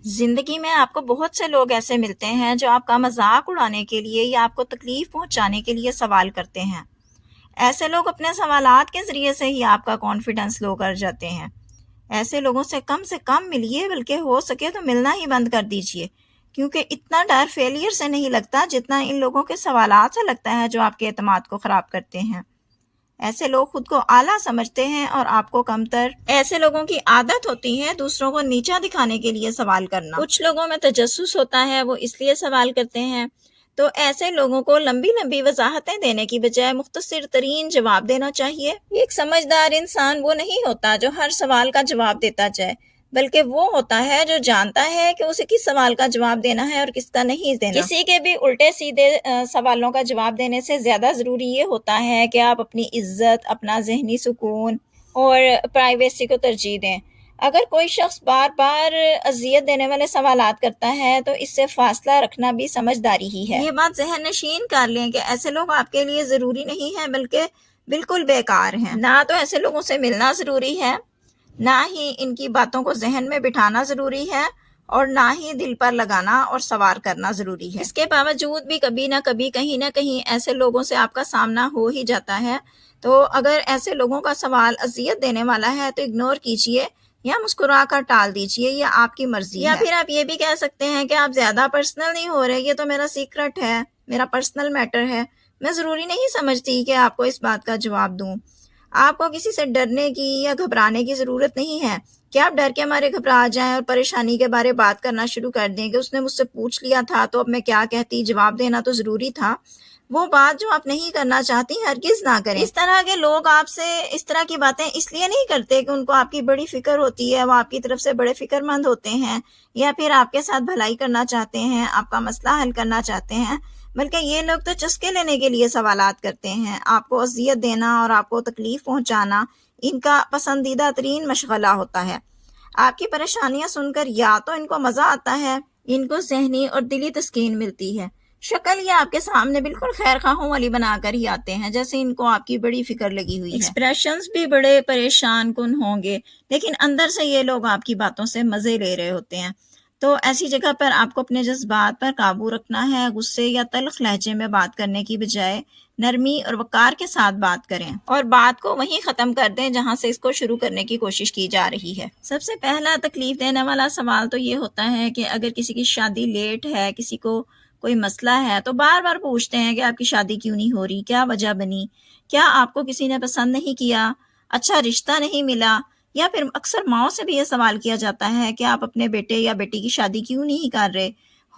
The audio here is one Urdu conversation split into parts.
زندگی میں آپ کو بہت سے لوگ ایسے ملتے ہیں جو آپ کا مذاق اڑانے کے لیے یا آپ کو تکلیف پہنچانے کے لیے سوال کرتے ہیں۔ ایسے لوگ اپنے سوالات کے ذریعے سے ہی آپ کا کانفیڈنس لو کر جاتے ہیں۔ ایسے لوگوں سے کم ملیے، بلکہ ہو سکے تو ملنا ہی بند کر دیجئے، کیونکہ اتنا ڈر فیلئر سے نہیں لگتا جتنا ان لوگوں کے سوالات سے لگتا ہے جو آپ کے اعتماد کو خراب کرتے ہیں۔ ایسے لوگ خود کو اعلیٰ سمجھتے ہیں اور آپ کو کمتر۔ ایسے لوگوں کی عادت ہوتی ہے دوسروں کو نیچا دکھانے کے لیے سوال کرنا۔ کچھ لوگوں میں تجسس ہوتا ہے، وہ اس لیے سوال کرتے ہیں۔ تو ایسے لوگوں کو لمبی لمبی وضاحتیں دینے کی بجائے مختصر ترین جواب دینا چاہیے۔ ایک سمجھدار انسان وہ نہیں ہوتا جو ہر سوال کا جواب دیتا جائے، بلکہ وہ ہوتا ہے جو جانتا ہے کہ اسے کس سوال کا جواب دینا ہے اور کس کا نہیں دینا۔ کسی کے بھی الٹے سیدھے سوالوں کا جواب دینے سے زیادہ ضروری یہ ہوتا ہے کہ آپ اپنی عزت، اپنا ذہنی سکون اور پرائیویسی کو ترجیح دیں۔ اگر کوئی شخص بار بار اذیت دینے والے سوالات کرتا ہے تو اس سے فاصلہ رکھنا بھی سمجھداری ہی ہے۔ یہ بات ذہن نشین کر لیں کہ ایسے لوگ آپ کے لیے ضروری نہیں ہیں، بلکہ بالکل بیکار ہیں۔ نہ تو ایسے لوگوں سے ملنا ضروری ہے، نہ ہی ان کی باتوں کو ذہن میں بٹھانا ضروری ہے، اور نہ ہی دل پر لگانا اور سوار کرنا ضروری ہے۔ اس کے باوجود بھی کبھی نہ کبھی کہیں نہ کہیں ایسے لوگوں سے آپ کا سامنا ہو ہی جاتا ہے، تو اگر ایسے لوگوں کا سوال اذیت دینے والا ہے تو اگنور کیجئے یا مسکرا کر ٹال دیجئے، یا آپ کی مرضی ہے۔ یا پھر آپ یہ بھی کہہ سکتے ہیں کہ آپ زیادہ پرسنل نہیں ہو رہے، یہ تو میرا سیکرٹ ہے، میرا پرسنل میٹر ہے، میں ضروری نہیں سمجھتی کہ آپ کو اس بات کا جواب دوں۔ آپ کو کسی سے ڈرنے کی یا گھبرانے کی ضرورت نہیں ہے کہ آپ ڈر کے مارے گھبرا جائیں اور پریشانی کے بارے بات کرنا شروع کر دیں کہ اس نے مجھ سے پوچھ لیا تھا تو اب میں کیا کہتی، جواب دینا تو ضروری تھا۔ وہ بات جو آپ نہیں کرنا چاہتی ہرگز نہ کریں۔ اس طرح کے لوگ آپ سے اس طرح کی باتیں اس لیے نہیں کرتے کہ ان کو آپ کی بڑی فکر ہوتی ہے، وہ آپ کی طرف سے بڑے فکر مند ہوتے ہیں، یا پھر آپ کے ساتھ بھلائی کرنا چاہتے ہیں، آپ کا مسئلہ حل کرنا چاہتے ہیں، بلکہ یہ لوگ تو چسکے لینے کے لیے سوالات کرتے ہیں۔ آپ کو اذیت دینا اور آپ کو تکلیف پہنچانا ان کا پسندیدہ ترین مشغلہ ہوتا ہے۔ آپ کی پریشانیاں سن کر یا تو ان کو مزہ آتا ہے، ان کو ذہنی اور دلی تسکین ملتی ہے۔ شکل یہ آپ کے سامنے بالکل خیر خواہوں والی بنا کر ہی آتے ہیں، جیسے ان کو آپ کی بڑی فکر لگی ہوئی ہے۔ ایکسپریشنز بھی بڑے پریشان کن ہوں گے، لیکن اندر سے یہ لوگ آپ کی باتوں سے مزے لے رہے ہوتے ہیں۔ تو ایسی جگہ پر آپ کو اپنے جذبات پر قابو رکھنا ہے۔ غصے یا تلخ لہجے میں بات کرنے کی بجائے نرمی اور وقار کے ساتھ بات کریں، اور بات کو وہیں ختم کر دیں جہاں سے اس کو شروع کرنے کی کوشش کی جا رہی ہے۔ سب سے پہلا تکلیف دینے والا سوال تو یہ ہوتا ہے کہ اگر کسی کی شادی لیٹ ہے، کسی کو کوئی مسئلہ ہے، تو بار بار پوچھتے ہیں کہ آپ کی شادی کیوں نہیں ہو رہی، کیا وجہ بنی، کیا آپ کو کسی نے پسند نہیں کیا، اچھا رشتہ نہیں ملا، یا پھر اکثر ماؤں سے بھی یہ سوال کیا جاتا ہے کہ آپ اپنے بیٹے یا بیٹی کی شادی کیوں نہیں کر رہے،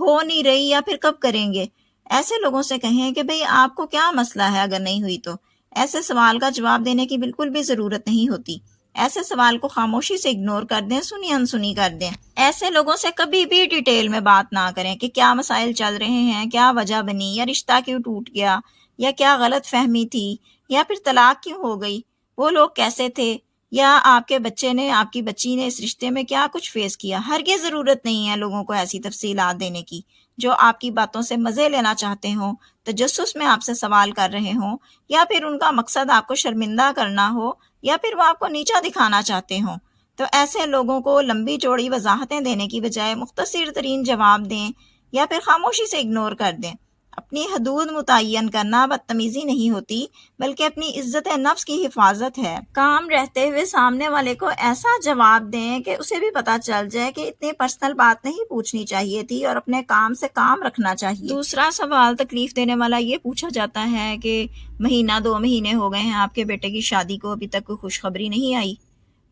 ہو نہیں رہی یا پھر کب کریں گے۔ ایسے لوگوں سے کہیں کہ بھئی آپ کو کیا مسئلہ ہے اگر نہیں ہوئی تو۔ ایسے سوال کا جواب دینے کی بالکل بھی ضرورت نہیں ہوتی۔ ایسے سوال کو خاموشی سے اگنور کر دیں، سنی انسنی کر دیں۔ ایسے لوگوں سے کبھی بھی ڈیٹیل میں بات نہ کریں کہ کیا مسائل چل رہے ہیں، کیا وجہ بنی، یا رشتہ کیوں ٹوٹ گیا، یا کیا غلط فہمی تھی، یا پھر طلاق کیوں ہو گئی، وہ لوگ کیسے تھے، یا آپ کے بچے نے، آپ کی بچی نے اس رشتے میں کیا کچھ فیس کیا۔ ہرگز ضرورت نہیں ہے لوگوں کو ایسی تفصیلات دینے کی۔ جو آپ کی باتوں سے مزے لینا چاہتے ہوں، تجسس میں آپ سے سوال کر رہے ہوں، یا پھر ان کا مقصد آپ کو شرمندہ کرنا ہو، یا پھر وہ آپ کو نیچا دکھانا چاہتے ہوں، تو ایسے لوگوں کو لمبی چوڑی وضاحتیں دینے کی بجائے مختصر ترین جواب دیں، یا پھر خاموشی سے اگنور کر دیں۔ اپنی حدود متعین کرنا بدتمیزی نہیں ہوتی، بلکہ اپنی عزت نفس کی حفاظت ہے۔ کام رہتے ہوئے سامنے والے کو ایسا جواب دیں کہ اسے بھی پتہ چل جائے کہ اتنی پرسنل بات نہیں پوچھنی چاہیے تھی اور اپنے کام سے کام رکھنا چاہیے۔ دوسرا سوال تکلیف دینے والا یہ پوچھا جاتا ہے کہ مہینہ 2 مہینے ہو گئے ہیں آپ کے بیٹے کی شادی کو، ابھی تک کوئی خوشخبری نہیں آئی۔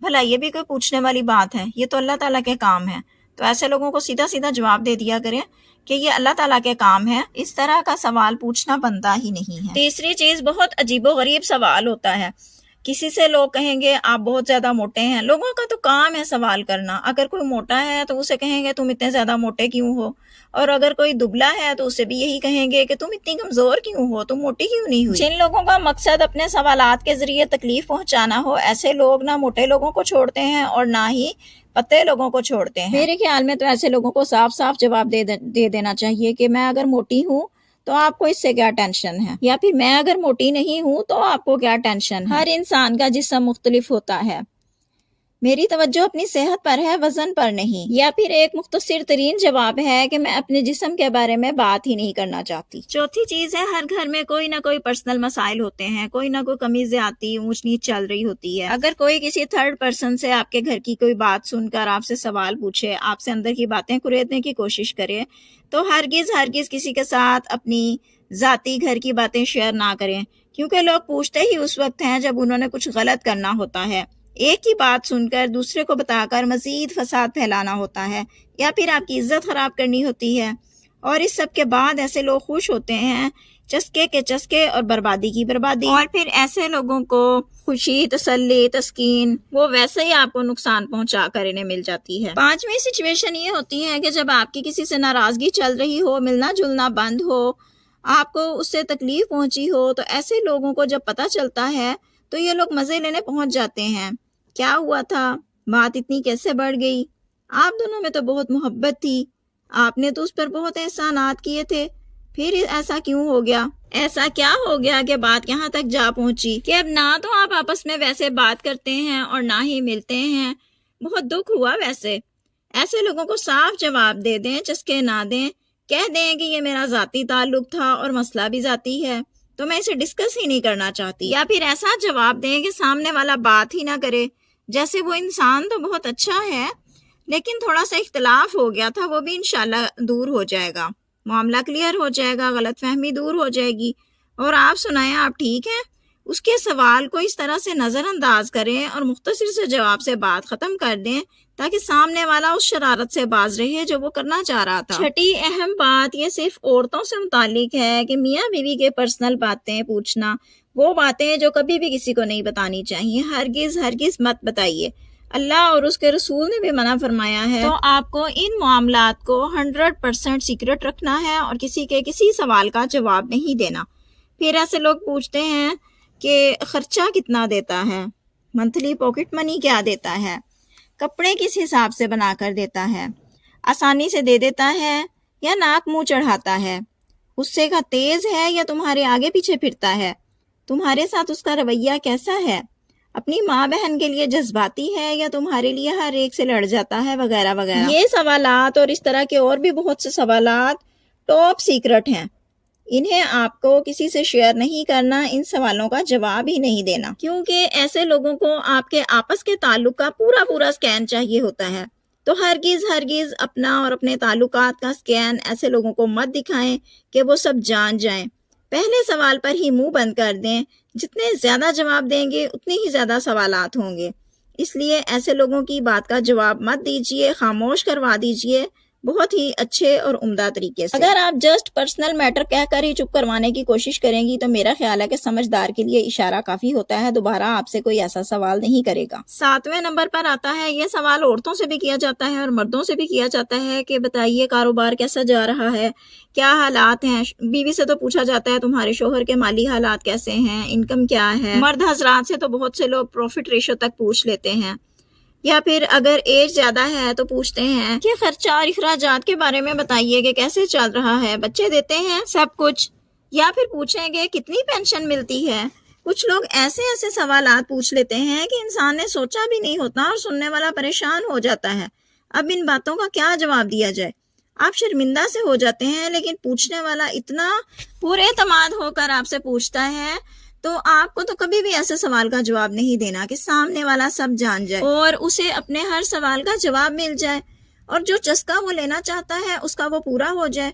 بھلا یہ بھی کوئی پوچھنے والی بات ہے؟ یہ تو اللہ تعالیٰ کے کام ہے۔ تو ایسے لوگوں کو سیدھا سیدھا جواب دے دیا کریں کہ یہ اللہ تعالیٰ کے کام ہے، اس طرح کا سوال پوچھنا بنتا ہی نہیں ہے۔ تیسری چیز، بہت عجیب و غریب سوال ہوتا ہے۔ کسی سے لوگ کہیں گے آپ بہت زیادہ موٹے ہیں۔ لوگوں کا تو کام ہے سوال کرنا۔ اگر کوئی موٹا ہے تو اسے کہیں گے تم اتنے زیادہ موٹے کیوں ہو، اور اگر کوئی دبلا ہے تو اسے بھی یہی کہیں گے کہ تم اتنی کمزور کیوں ہو، تم موٹی کیوں نہیں ہوئی۔ جن لوگوں کا مقصد اپنے سوالات کے ذریعے تکلیف پہنچانا ہو، ایسے لوگ نہ موٹے لوگوں کو چھوڑتے ہیں اور نہ ہی پتلے لوگوں کو چھوڑتے ہیں۔ میرے خیال میں تو ایسے لوگوں کو صاف صاف جواب دے دینا چاہیے کہ میں اگر موٹی ہوں تو آپ کو اس سے کیا ٹینشن ہے، یا پھر میں اگر موٹی نہیں ہوں تو آپ کو کیا ٹینشن ہے۔ ہر انسان کا جسم مختلف ہوتا ہے، میری توجہ اپنی صحت پر ہے، وزن پر نہیں۔ یا پھر ایک مختصر ترین جواب ہے کہ میں اپنے جسم کے بارے میں بات ہی نہیں کرنا چاہتی۔ چوتھی چیز ہے، ہر گھر میں کوئی نہ کوئی پرسنل مسائل ہوتے ہیں، کوئی نہ کوئی کمی زیادتی، اونچ نیچ چل رہی ہوتی ہے۔ اگر کوئی کسی تھرڈ پرسن سے آپ کے گھر کی کوئی بات سن کر آپ سے سوال پوچھے، آپ سے اندر کی باتیں کریدنے کی کوشش کرے، تو ہرگز کسی کے ساتھ اپنی ذاتی گھر کی باتیں شیئر نہ کریں، کیونکہ لوگ پوچھتے ہی اس وقت ہیں جب انہوں نے کچھ غلط کرنا ہوتا ہے۔ ایک ہی بات سن کر دوسرے کو بتا کر مزید فساد پھیلانا ہوتا ہے، یا پھر آپ کی عزت خراب کرنی ہوتی ہے، اور اس سب کے بعد ایسے لوگ خوش ہوتے ہیں، چسکے کے چسکے اور بربادی کی بربادی۔ اور پھر ایسے لوگوں کو خوشی، تسلی، تسکین وہ ویسے ہی آپ کو نقصان پہنچا کر انہیں مل جاتی ہے۔ پانچویں سچویشن یہ ہوتی ہے کہ جب آپ کی کسی سے ناراضگی چل رہی ہو، ملنا جلنا بند ہو، آپ کو اس سے تکلیف پہنچی ہو، تو ایسے لوگوں کو جب پتہ چلتا ہے تو یہ لوگ مزے لینے پہنچ جاتے ہیں۔ کیا ہوا تھا؟ بات اتنی کیسے بڑھ گئی؟ آپ دونوں میں تو بہت محبت تھی، آپ نے تو اس پر بہت احسانات کیے تھے، پھر ایسا کیوں ہو گیا؟ ایسا کیا ہو گیا کہ بات یہاں تک جا پہنچی کہ اب نہ تو آپ آپس میں ویسے بات کرتے ہیں اور نہ ہی ملتے ہیں؟ بہت دکھ ہوا ویسے۔ ایسے لوگوں کو صاف جواب دے دیں، چسکے نہ دیں، کہہ دیں کہ یہ میرا ذاتی تعلق تھا اور مسئلہ بھی ذاتی ہے، تو میں اسے ڈسکس ہی نہیں کرنا چاہتی۔ یا پھر ایسا جواب دیں کہ سامنے والا بات ہی نہ کرے، جیسے وہ انسان تو بہت اچھا ہے لیکن تھوڑا سا اختلاف ہو گیا تھا، وہ بھی انشاءاللہ دور ہو جائے گا، معاملہ کلیئر ہو جائے گا، غلط فہمی دور ہو جائے گی، اور آپ سنائیں آپ ٹھیک ہیں؟ اس کے سوال کو اس طرح سے نظر انداز کریں اور مختصر سے جواب سے بات ختم کر دیں تاکہ سامنے والا اس شرارت سے باز رہے جو وہ کرنا چاہ رہا تھا۔ چھٹی اہم بات یہ صرف عورتوں سے متعلق ہے کہ میاں بیوی کے پرسنل باتیں پوچھنا، وہ باتیں جو کبھی بھی کسی کو نہیں بتانی چاہیے، ہرگز مت بتائیے۔ اللہ اور اس کے رسول نے بھی منع فرمایا ہے، تو آپ کو ان معاملات کو 100% سیکرٹ رکھنا ہے اور کسی کے کسی سوال کا جواب نہیں دینا۔ پھر ایسے لوگ پوچھتے ہیں کہ خرچہ کتنا دیتا ہے، منتھلی پاکٹ منی کیا دیتا ہے، کپڑے کس حساب سے بنا کر دیتا ہے، آسانی سے دے دیتا ہے یا ناک منہ چڑھاتا ہے، غصے کا تیز ہے یا تمہارے آگے پیچھے پھرتا ہے، تمہارے ساتھ اس کا رویہ کیسا ہے، اپنی ماں بہن کے لیے جذباتی ہے یا تمہارے لیے ہر ایک سے لڑ جاتا ہے، وغیرہ وغیرہ۔ یہ سوالات اور اس طرح کے اور بھی بہت سے سوالات ٹاپ سیکرٹ ہیں، انہیں آپ کو کسی سے شیئر نہیں کرنا، ان سوالوں کا جواب ہی نہیں دینا، کیونکہ ایسے لوگوں کو آپ کے آپس کے تعلق کا پورا سکین چاہیے ہوتا ہے۔ تو ہرگز اپنا اور اپنے تعلقات کا سکین ایسے لوگوں کو مت دکھائیں کہ وہ سب جان جائیں۔ پہلے سوال پر ہی منہ بند کر دیں، جتنے زیادہ جواب دیں گے اتنے ہی زیادہ سوالات ہوں گے، اس لیے ایسے لوگوں کی بات کا جواب مت دیجیے، خاموش کروا دیجیے بہت ہی اچھے اور عمدہ طریقے سے۔ اگر آپ جسٹ پرسنل میٹر کہہ کر ہی چپ کروانے کی کوشش کریں گی تو میرا خیال ہے کہ سمجھدار کے لیے اشارہ کافی ہوتا ہے، دوبارہ آپ سے کوئی ایسا سوال نہیں کرے گا۔ 7ویں نمبر پر آتا ہے، یہ سوال عورتوں سے بھی کیا جاتا ہے اور مردوں سے بھی کیا جاتا ہے کہ بتائیے کاروبار کیسا جا رہا ہے، کیا حالات ہیں۔ بیوی سے تو پوچھا جاتا ہے تمہارے شوہر کے مالی حالات کیسے ہیں، انکم کیا ہے۔ مرد حضرات سے تو بہت سے لوگ پروفٹ ریشو تک پوچھ لیتے ہیں، یا پھر اگر ایج زیادہ ہے تو پوچھتے ہیں کہ خرچہ اور اخراجات کے بارے میں بتائیے کہ کیسے چل رہا ہے، بچے دیتے ہیں سب کچھ، یا پھر پوچھیں گے کتنی پینشن ملتی ہے۔ کچھ لوگ ایسے سوالات پوچھ لیتے ہیں کہ انسان نے سوچا بھی نہیں ہوتا اور سننے والا پریشان ہو جاتا ہے۔ اب ان باتوں کا کیا جواب دیا جائے؟ آپ شرمندہ سے ہو جاتے ہیں، لیکن پوچھنے والا اتنا پورے اعتماد ہو کر آپ سے پوچھتا ہے تو آپ کو تو کبھی بھی ایسے سوال کا جواب نہیں دینا کہ سامنے والا سب جان جائے اور اسے اپنے ہر سوال کا جواب مل جائے، اور جو چسکا وہ لینا چاہتا ہے اس کا وہ پورا ہو جائے۔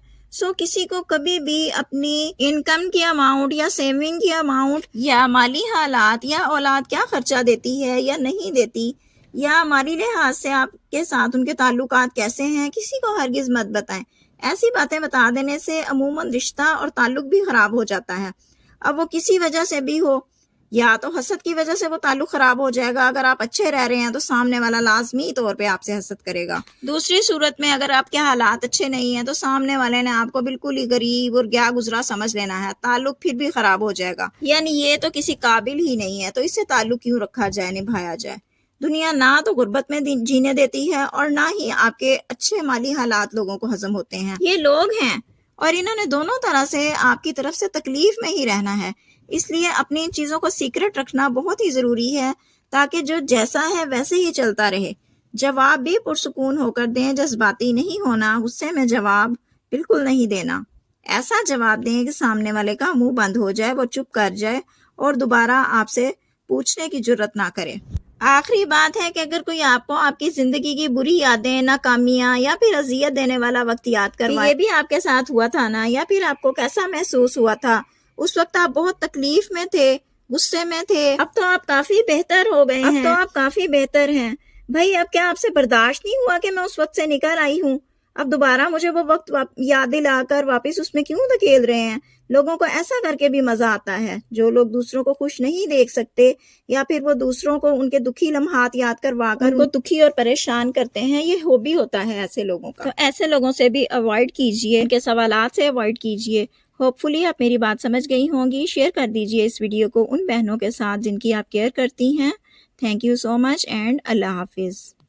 کسی کو کبھی بھی اپنی انکم کی اماؤنٹ یا سیونگ کی اماؤنٹ یا مالی حالات یا اولاد کیا خرچہ دیتی ہے یا نہیں دیتی، یا مالی لحاظ سے آپ کے ساتھ ان کے تعلقات کیسے ہیں، کسی کو ہرگز مت بتائیں۔ ایسی باتیں بتا دینے سے عموماً رشتہ اور تعلق بھی خراب ہو جاتا ہے، اب وہ کسی وجہ سے بھی ہو، یا تو حسد کی وجہ سے وہ تعلق خراب ہو جائے گا۔ اگر آپ اچھے رہ رہے ہیں تو سامنے والا لازمی طور پہ آپ سے حسد کرے گا۔ دوسری صورت میں اگر آپ کے حالات اچھے نہیں ہیں تو سامنے والے نے آپ کو بالکل ہی غریب اور گیا گزرا سمجھ لینا ہے، تعلق پھر بھی خراب ہو جائے گا، یعنی یہ تو کسی قابل ہی نہیں ہے، تو اس سے تعلق کیوں رکھا جائے، نبھایا جائے۔ دنیا نہ تو غربت میں جینے دیتی ہے اور نہ ہی آپ کے اچھے مالی حالات لوگوں کو ہضم ہوتے ہیں۔ یہ لوگ ہیں اور انہوں نے دونوں طرح سے آپ کی طرف سے تکلیف میں ہی رہنا ہے، اس لیے اپنی چیزوں کو سیکرٹ رکھنا بہت ہی ضروری ہے تاکہ جو جیسا ہے ویسے ہی چلتا رہے۔ جواب بھی پرسکون ہو کر دیں، جذباتی نہیں ہونا، غصے میں جواب بالکل نہیں دینا۔ ایسا جواب دیں کہ سامنے والے کا منہ بند ہو جائے، وہ چپ کر جائے اور دوبارہ آپ سے پوچھنے کی جرات نہ کرے۔ آخری بات ہے کہ اگر کوئی آپ کو آپ کی زندگی کی بری یادیں، ناکامیاں یا پھر اذیت دینے والا وقت یاد کروائے، یہ بھی آپ کے ساتھ ہوا تھا نا، یا پھر آپ کو کیسا محسوس ہوا تھا، اس وقت آپ بہت تکلیف میں تھے، غصے میں تھے، اب تو آپ کافی بہتر ہو گئے ہیں، اب تو آپ کافی بہتر ہیں بھائی، اب کیا آپ سے برداشت نہیں ہوا کہ میں اس وقت سے نکل آئی ہوں؟ اب دوبارہ مجھے وہ وقت یاد دلا کر واپس اس میں کیوں دھکیل رہے ہیں؟ لوگوں کو ایسا کر کے بھی مزہ آتا ہے، جو لوگ دوسروں کو خوش نہیں دیکھ سکتے یا پھر وہ دوسروں کو ان کے دکھی لمحات یاد کروا کر ان کو دکھی اور پریشان کرتے ہیں، یہ ہابی ہوتا ہے ایسے لوگوں کا۔ تو ایسے لوگوں سے بھی اوائڈ کیجئے، ان کے سوالات سے اوائڈ کیجئے۔ ہوپ فلی آپ میری بات سمجھ گئی ہوں گی۔ شیئر کر دیجئے اس ویڈیو کو ان بہنوں کے ساتھ جن کی آپ کیئر کرتی ہیں۔ Thank you so much and اللہ حافظ۔